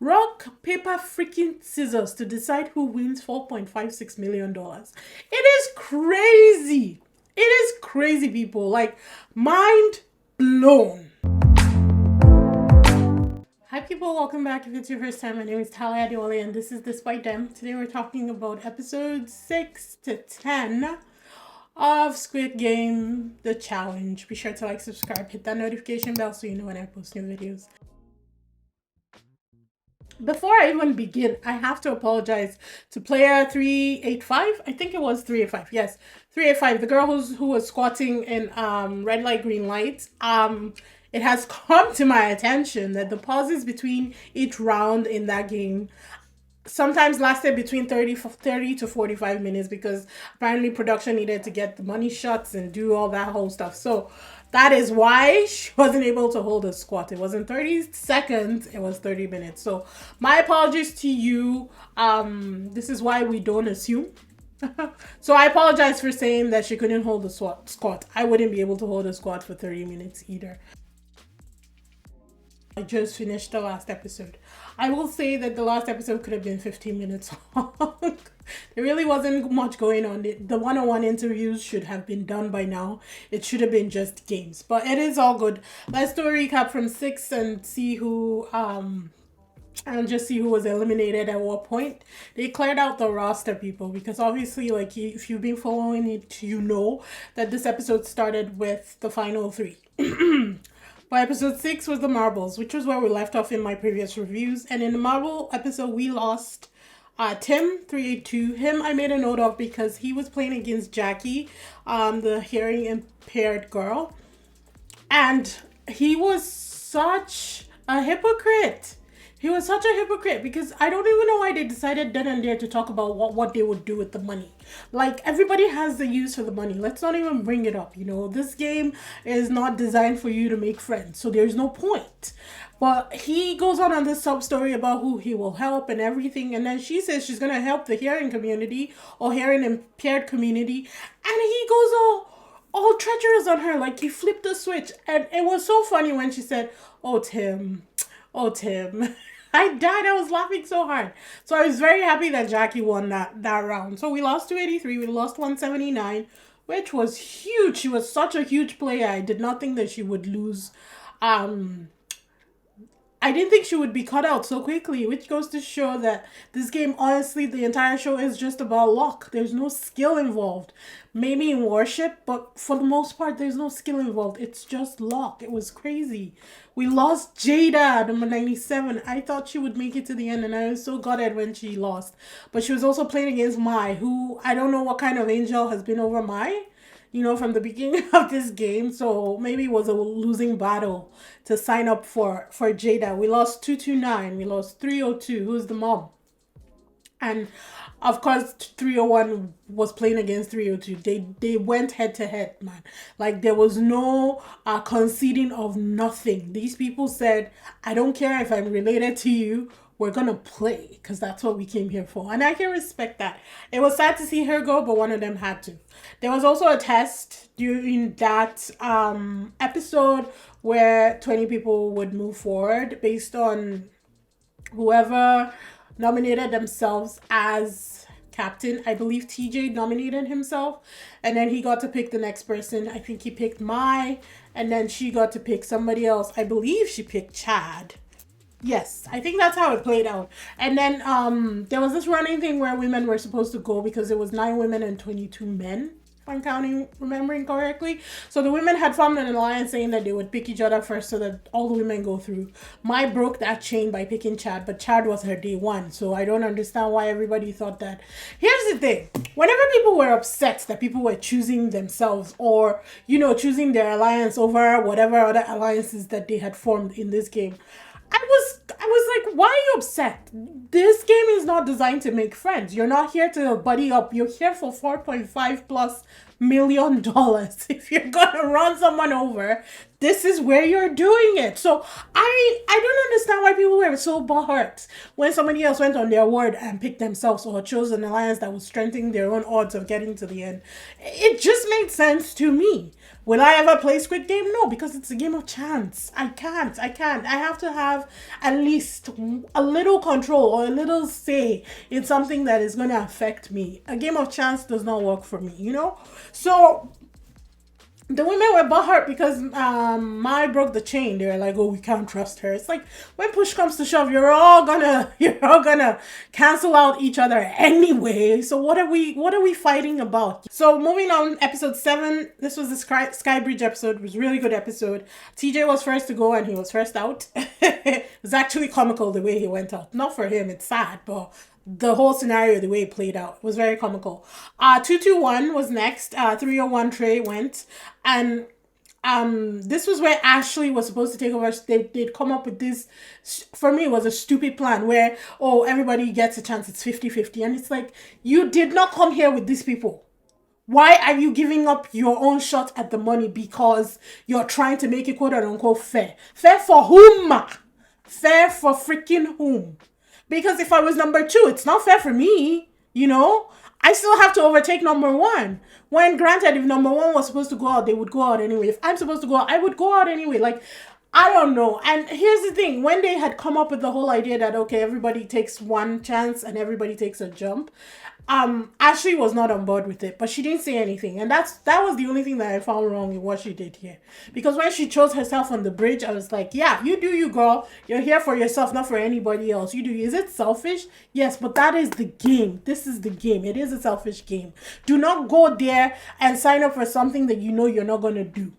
Rock, paper, freaking scissors to decide who wins $4.56 million. It is crazy. It is crazy, people. Like, mind blown. Hi, people. Welcome back. If it's your first time, my name is Talia Adiole, and this is Despite Them. Today, we're talking about episodes 6 to 10 of Squid Game, The Challenge. Be sure to like, subscribe, hit that notification bell so you know when I post new videos. Before I even begin, I have to apologize to player 385. I think it was 385. Yes, 385. The girl who was squatting in red light, green light. It has come to my attention that the pauses between each round in that game sometimes lasted between 30 to 45 minutes because apparently production needed to get the money shots and do all that whole stuff. So that is why she wasn't able to hold a squat. It wasn't 30 seconds, it was 30 minutes. So my apologies to you. This is why we don't assume. So I apologize for saying that she couldn't hold a squat. I wouldn't be able to hold a squat for 30 minutes either. I just finished the last episode. I will say that the last episode could have been 15 minutes long. There really wasn't much going on. The one-on-one interviews should have been done by now. It should have been just games. But it is all good. Let's do a recap from 6 and see who and just see who was eliminated at what point. They cleared out the roster, people, because obviously, like, if you've been following it, you know that this episode started with the final 3. But episode 6 was the marbles, which was where we left off in my previous reviews. And in the marble episode, we lost Tim 382. Him I made a note of because he was playing against Jackie, the hearing impaired girl. And he was such a hypocrite. He was such a hypocrite because I don't even know why they decided then and there to talk about what they would do with the money. Like, everybody has the use for the money. Let's not even bring it up. You know, this game is not designed for you to make friends, so there's no point. But he goes on this sub story about who he will help and everything, and then she says she's gonna help the hearing community or hearing impaired community, and he goes all treacherous on her, like he flipped the switch. And it was so funny when she said, "Oh Tim, oh Tim." I died. I was laughing so hard. So I was very happy that Jackie won that round. So we lost 283. We lost 179, which was huge. She was such a huge player. I did not think that she would lose. I didn't think she would be cut out so quickly, which goes to show that this game, honestly, the entire show is just about luck. There's no skill involved. Maybe in worship, but for the most part, there's no skill involved. It's just luck. It was crazy. We lost Jada, number 97. I thought she would make it to the end, and I was so gutted when she lost. But she was also playing against Mai, who I don't know what kind of angel has been over Mai, you know, from the beginning of this game. So maybe it was a losing battle to sign up for Jada. We lost 229. We lost 302, who's the mom. And of course 301 was playing against 302. They went head to head, man. Like, there was no conceding of nothing. These people said, I don't care if I'm related to you, we're gonna play, because that's what we came here for. And I can respect that. It was sad to see her go, but one of them had to. There was also a test during that episode where 20 people would move forward based on whoever nominated themselves as captain. I believe TJ nominated himself, and then he got to pick the next person. I think he picked Mai, and then she got to pick somebody else. I believe she picked Chad. Yes, I think that's how it played out. And then there was this running thing where women were supposed to go because it was 9 women and 22 men, if I'm remembering correctly. So the women had formed an alliance saying that they would pick each other first so that all the women go through. Mai broke that chain by picking Chad, but Chad was her day 1. So I don't understand why everybody thought that. Here's the thing. Whenever people were upset that people were choosing themselves or, you know, choosing their alliance over whatever other alliances that they had formed in this game, I was like, why are you upset? This game is not designed to make friends. You're not here to buddy up. You're here for 4.5 plus million. If you're gonna run someone over, this is where you're doing it. So I don't understand why people were so hurt when somebody else went on their word and picked themselves or chose an alliance that was strengthening their own odds of getting to the end. It just made sense to me. Will I ever play Squid Game? No, because it's a game of chance. I can't. I have to have at least a little control or a little say in something that is going to affect me. A game of chance does not work for me, you know? So the women were butthurt because Mai broke the chain. They were like, "Oh, we can't trust her." It's like when push comes to shove, you're all gonna cancel out each other anyway. So what are we fighting about? So moving on, episode 7. This was the Sky Bridge episode. It was a really good episode. TJ was first to go and he was first out. It was actually comical the way he went out. Not for him, it's sad, but the whole scenario, the way it played out, was very comical. 221 was next. 301 Trey went, and this was where Ashley was supposed to take over. They'd come up with this, for me, it was a stupid plan where, oh, everybody gets a chance, it's 50-50. And it's like, you did not come here with these people. Why are you giving up your own shot at the money because you're trying to make it quote unquote fair? Fair for whom? Fair for freaking whom? Because if I was number 2, it's not fair for me, you know? I still have to overtake number 1. When granted, if number 1 was supposed to go out, they would go out anyway. If I'm supposed to go out, I would go out anyway. Like, I don't know. And here's the thing. When they had come up with the whole idea that, okay, everybody takes one chance and everybody takes a jump, Ashley was not on board with it, but she didn't say anything. And that was the only thing that I found wrong in what she did here. Because when she chose herself on the bridge, I was like, yeah, you do you, girl. You're here for yourself, not for anybody else. You do. Is it selfish? Yes, but that is the game. This is the game. It is a selfish game. Do not go there and sign up for something that you know you're not going to do.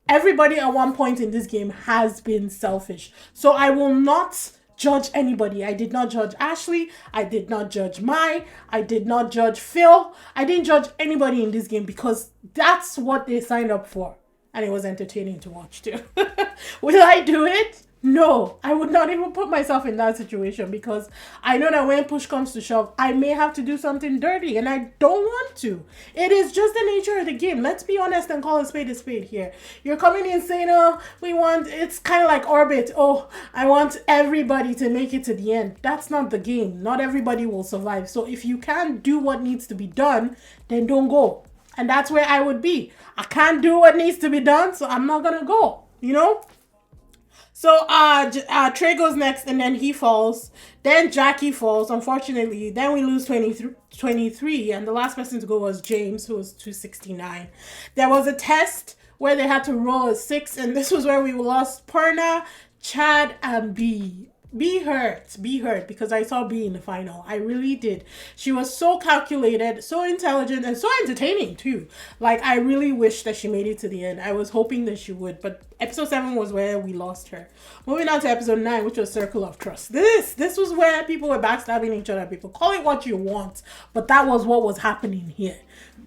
Everybody at one point in this game has been selfish. So I will not judge anybody. I did not judge Ashley. I did not judge Mai. I did not judge Phil. I didn't judge anybody in this game because that's what they signed up for. And it was entertaining to watch too. Will I do it? No, I would not even put myself in that situation because I know that when push comes to shove, I may have to do something dirty and I don't want to. It is just the nature of the game. Let's be honest and call a spade here. You're coming in saying, oh, it's kind of like Orbit. Oh, I want everybody to make it to the end. That's not the game. Not everybody will survive. So if you can't do what needs to be done, then don't go. And that's where I would be. I can't do what needs to be done, so I'm not going to go, you know? So Trey goes next and then he falls. Then Jackie falls, unfortunately. Then we lose 23 and the last person to go was James, who was 269. There was a test where they had to roll a 6 and this was where we lost Perna, Chad, and B. Be hurt because I saw B in the final. I really did. She was so calculated, so intelligent, and so entertaining too. Like, I really wish that she made it to the end. I was hoping that she would, but episode 7 was where we lost her. Moving on to episode 9, which was Circle of Trust. This was where people were backstabbing each other. People, call it what you want, but that was what was happening here.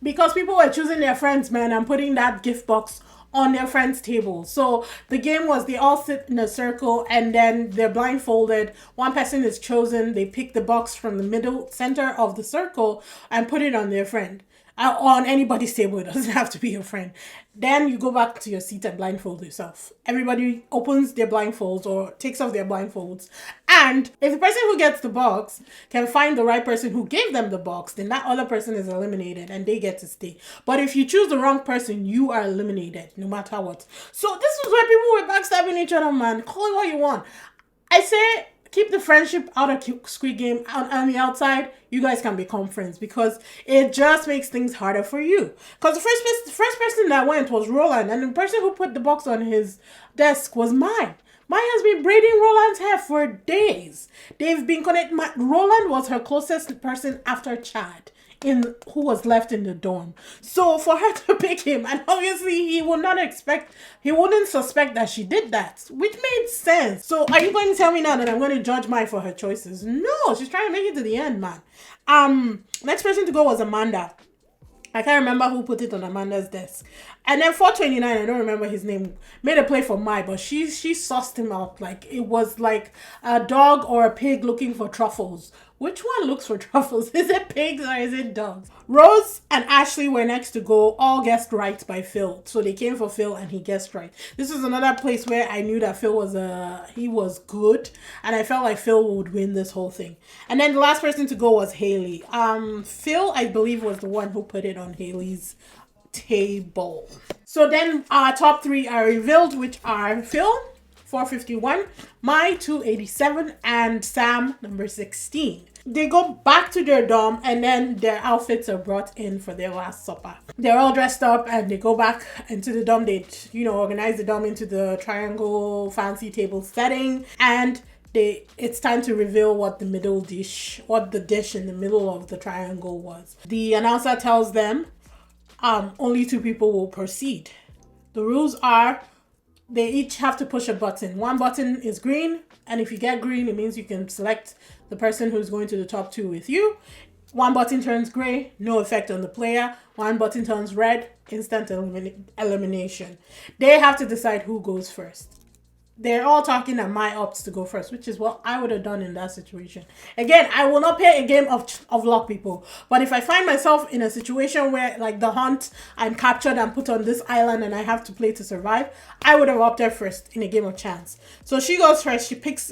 Because people were choosing their friends, man, and putting that gift box on their friends' table. So the game was they all sit in a circle and then they're blindfolded. One person is chosen. They pick the box from the middle center of the circle and put it on their friend. On anybody's table. It doesn't have to be your friend. Then you go back to your seat and blindfold yourself. Everybody opens their blindfolds or takes off their blindfolds. And if the person who gets the box can find the right person who gave them the box, then that other person is eliminated and they get to stay. But if you choose the wrong person, you are eliminated no matter what. So this was where people were backstabbing each other, man. Call it what you want. I say, keep the friendship out of Squid Game. On the outside, you guys can become friends because it just makes things harder for you. Because the first person that went was Roland, and the person who put the box on his desk was Mai. Mai has been braiding Roland's hair for days. They've been connected. Roland was her closest person after Chad, who was left in the dorm. So for her to pick him, and obviously he wouldn't suspect that she did that, which made sense. So are you going to tell me now that I'm going to judge Mai for her choices? No, she's trying to make it to the end, man. Next person to go was Amanda. I can't remember who put it on Amanda's desk. And then 429, I don't remember his name, made a play for Mai, but she sussed him out. Like, it was like a dog or a pig looking for truffles Which one looks for truffles? Is it pigs or is it dogs? Rose and Ashley were next to go, all guessed right by Phil. So they came for Phil and he guessed right. This was another place where I knew that Phil was he was good, and I felt like Phil would win this whole thing. And then the last person to go was Haley. Phil, I believe, was the one who put it on Haley's table. So then our top three are revealed, which are Phil, 451, Mai, 287, and Sam, number 16. They go back to their dorm and then their outfits are brought in for their last supper. They're all dressed up and they go back into the dorm. They, organize the dorm into the triangle fancy table setting, and it's time to reveal what the dish in the middle of the triangle was. The announcer tells them only 2 people will proceed. The rules are they each have to push a button. One button is green, and if you get green, it means you can select the person who's going to the top 2 with you. One button turns gray, no effect on the player. One button turns red, instant elimination. They have to decide who goes first. They're all talking that Mai opts to go first, which is what I would have done in that situation. Again, I will not play a game of luck, people. But if I find myself in a situation where, like the hunt, I'm captured and put on this island and I have to play to survive, I would have opted first in a game of chance. So she goes first. She picks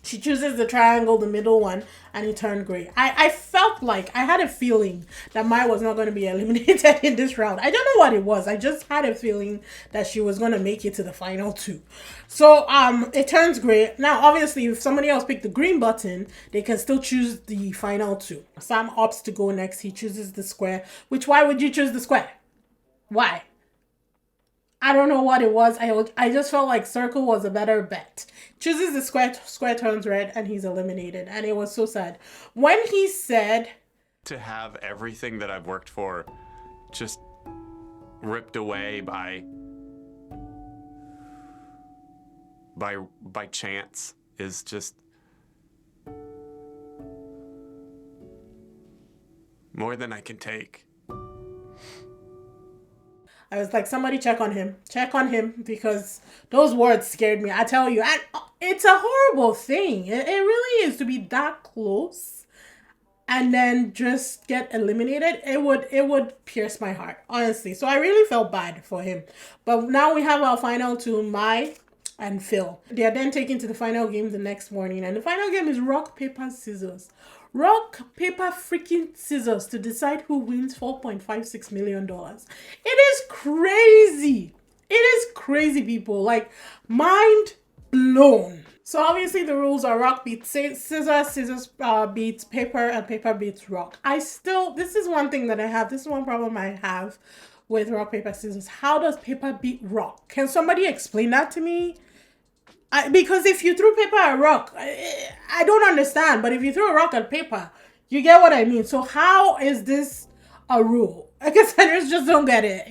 she chooses the triangle, the middle one, and it turned gray. I felt like, I had a feeling that Mai was not going to be eliminated in this round. I don't know what it was. I just had a feeling that she was going to make it to the final 2. So it turns gray. Now, obviously, if somebody else picked the green button, they can still choose the final 2. Sam opts to go next. He chooses the square. Why would you choose the square? Why? I don't know what it was. I just felt like circle was a better bet. Chooses the square turns red, and he's eliminated. And it was so sad. When he said, to have everything that I've worked for just ripped away by chance is just more than I can take. I was like, somebody check on him, because those words scared me. I tell you, it's a horrible thing. It really is, to be that close and then just get eliminated. It would pierce my heart, honestly. So I really felt bad for him. But now we have our final 2, Mai and Phil. They are then taken to the final game the next morning, and the final game is rock, paper, scissors. Rock, paper, freaking scissors to decide who wins $4.56 million. It is crazy. It is crazy, people. Like, mind blown. So obviously the rules are rock beats scissors, scissors beats paper, and paper beats rock. This is one thing that I have. This is one problem I have with rock, paper, scissors. How does paper beat rock? Can somebody explain that to me? Because if you threw paper at rock, I don't understand. But if you threw a rock at paper, you get what I mean. So how is this a rule? I guess I just don't get it,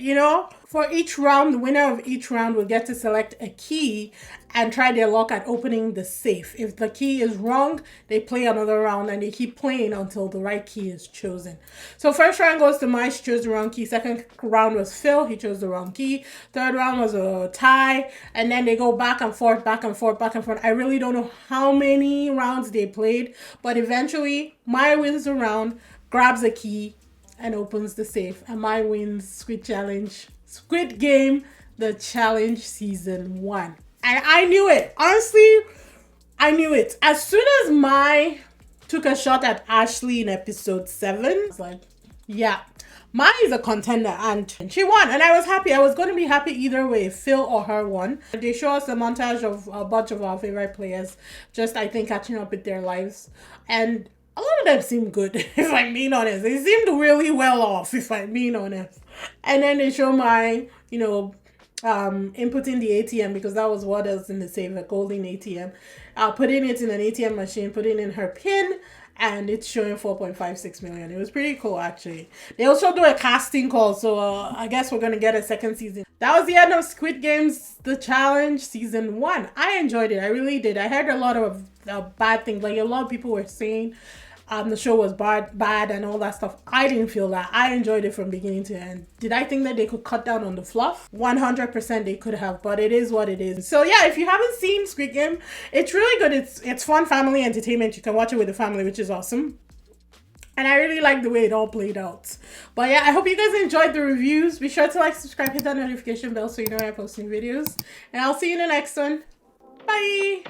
For each round, the winner of each round will get to select a key and try their luck at opening the safe. If the key is wrong, they play another round and they keep playing until the right key is chosen. So first round goes to Mai, she chose the wrong key. Second round was Phil, he chose the wrong key. Third round was a tie, and then they go back and forth, back and forth, back and forth. I really don't know how many rounds they played, but eventually Mai wins the round, grabs a key, and opens the safe. And Mai wins Squid Game, the challenge season 1. And I knew it. Honestly, I knew it. As soon as Mai took a shot at Ashley in episode 7, I was like, yeah, Mai is a contender, and she won. And I was happy. I was going to be happy either way, if Phil or her won. They show us a montage of a bunch of our favorite players, just, I think, catching up with their lives. And a lot of them seemed good, if I'm being honest. They seemed really well off, if I'm being honest. And then they show Mai, inputting the ATM, because that was what else in the safe, a golden ATM. Putting it in an ATM machine, putting in her PIN, and it's showing 4.56 million. It was pretty cool, actually. They also do a casting call, so I guess we're going to get a second season. That was the end of Squid Games, The Challenge Season 1. I enjoyed it. I really did. I heard a lot of bad things. Like, a lot of people were saying the show was bad and all that stuff. I didn't feel that. I enjoyed it from beginning to end. Did I think that they could cut down on the fluff? 100% they could have, but it is what it is. So yeah, if you haven't seen Squid Game, it's really good. It's fun family entertainment. You can watch it with the family, which is awesome. And I really like the way it all played out. But yeah, I hope you guys enjoyed the reviews. Be sure to like, subscribe, hit that notification bell so you know when I post new videos. And I'll see you in the next one. Bye!